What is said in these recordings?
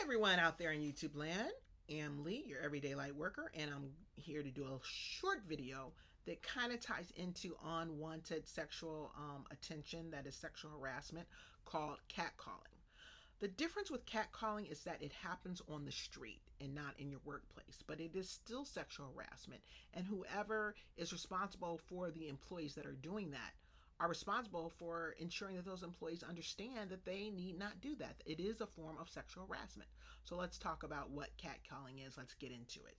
Everyone out there in YouTube land. I'm Lee, your everyday light worker, and I'm here to do a short video that kind of ties into unwanted sexual attention, that is sexual harassment, called catcalling. The difference with catcalling is that it happens on the street and not in your workplace, but it is still sexual harassment, and whoever is responsible for the employees that are doing that are responsible for ensuring that those employees understand that they need not do that. It is a form of sexual harassment. So let's talk about what catcalling is. Let's get into it.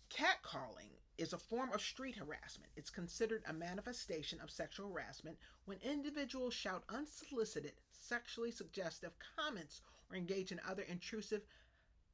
Catcalling is a form of street harassment. It's considered a manifestation of sexual harassment when individuals shout unsolicited, sexually suggestive comments or engage in other intrusive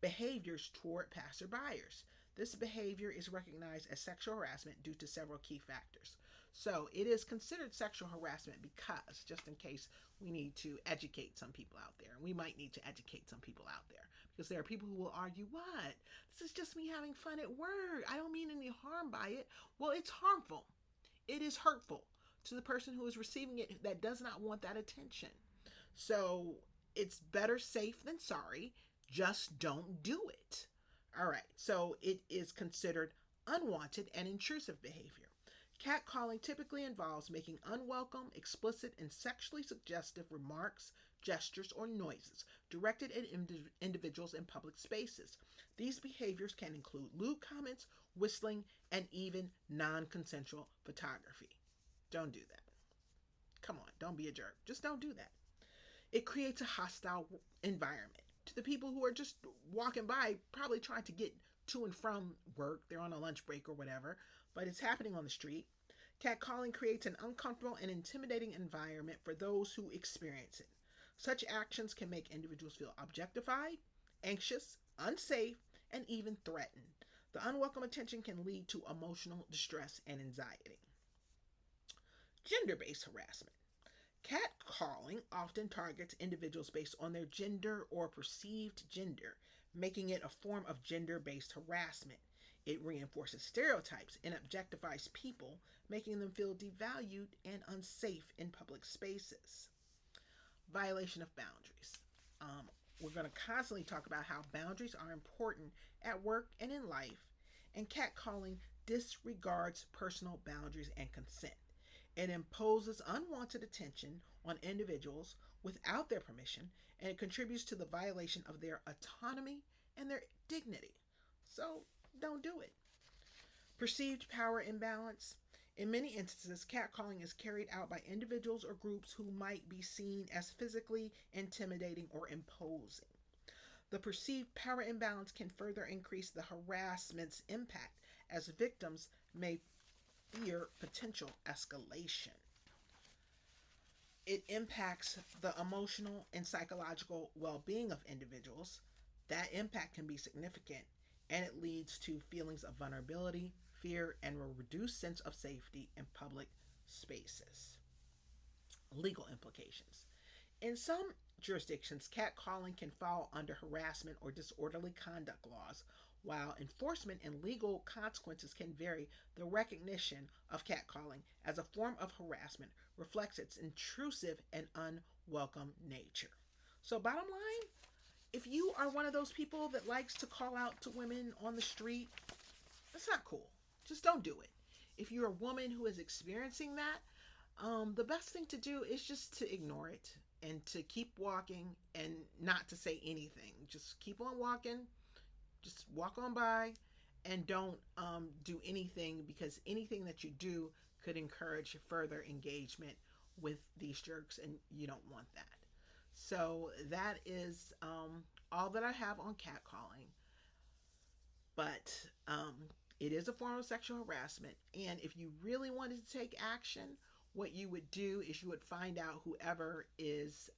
behaviors toward passerbyers. This behavior is recognized as sexual harassment due to several key factors. So it is considered sexual harassment because, just in case we need to educate some people out there, and we might need to educate some people out there, because there are people who will argue, what? This is just me having fun at work. I don't mean any harm by it. Well, it's harmful. It is hurtful to the person who is receiving it that does not want that attention. So it's better safe than sorry. Just don't do it. All right, so it is considered unwanted and intrusive behavior. Catcalling typically involves making unwelcome, explicit, and sexually suggestive remarks, gestures, or noises directed at individuals in public spaces. These behaviors can include lewd comments, whistling, and even non-consensual photography. Don't do that. Come on, don't be a jerk. Just don't do that. It creates a hostile environment to the people who are just walking by, probably trying to get to and from work. They're on a lunch break or whatever, but it's happening on the street. Catcalling creates an uncomfortable and intimidating environment for those who experience it. Such actions can make individuals feel objectified, anxious, unsafe, and even threatened. The unwelcome attention can lead to emotional distress and anxiety. Gender-based harassment. Catcalling often targets individuals based on their gender or perceived gender, making it a form of gender-based harassment. It reinforces stereotypes and objectifies people, making them feel devalued and unsafe in public spaces. Violation of boundaries. We're going to constantly talk about how boundaries are important at work and in life, and catcalling disregards personal boundaries and consent. It imposes unwanted attention on individuals without their permission, and it contributes to the violation of their autonomy and their dignity. So don't do it. Perceived power imbalance. In many instances, catcalling is carried out by individuals or groups who might be seen as physically intimidating or imposing. The perceived power imbalance can further increase the harassment's impact, as victims may fear potential escalation. It impacts the emotional and psychological well-being of individuals. That impact can be significant, and it leads to feelings of vulnerability, fear, and a reduced sense of safety in public spaces. Legal implications. In some jurisdictions, catcalling can fall under harassment or disorderly conduct laws. While enforcement and legal consequences can vary, the recognition of catcalling as a form of harassment reflects its intrusive and unwelcome nature. So bottom line, if you are one of those people that likes to call out to women on the street, that's not cool. Just don't do it. If you're a woman who is experiencing that, the best thing to do is just to ignore it and to keep walking and not to say anything. Just keep on walking. Just walk on by and don't do anything, because anything that you do could encourage further engagement with these jerks, and you don't want that. So that is all that I have on catcalling. But it is a form of sexual harassment, and if you really wanted to take action, what you would do is you would find out whoever is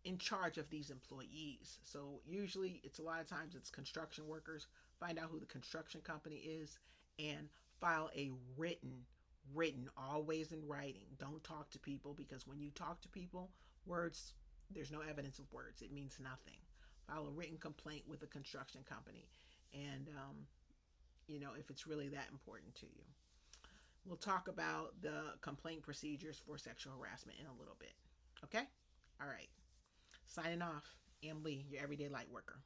in charge of these employees. So usually it's a lot of times it's construction workers. Find out who the construction company is and file a written, always in writing. Don't talk to people, because when you talk to people, words, there's no evidence of words. It means nothing. File a written complaint with the construction company, and if it's really that important to you. We'll talk about the complaint procedures for sexual harassment in a little bit. Okay? All right. Signing off. Am Lee, your everyday light worker.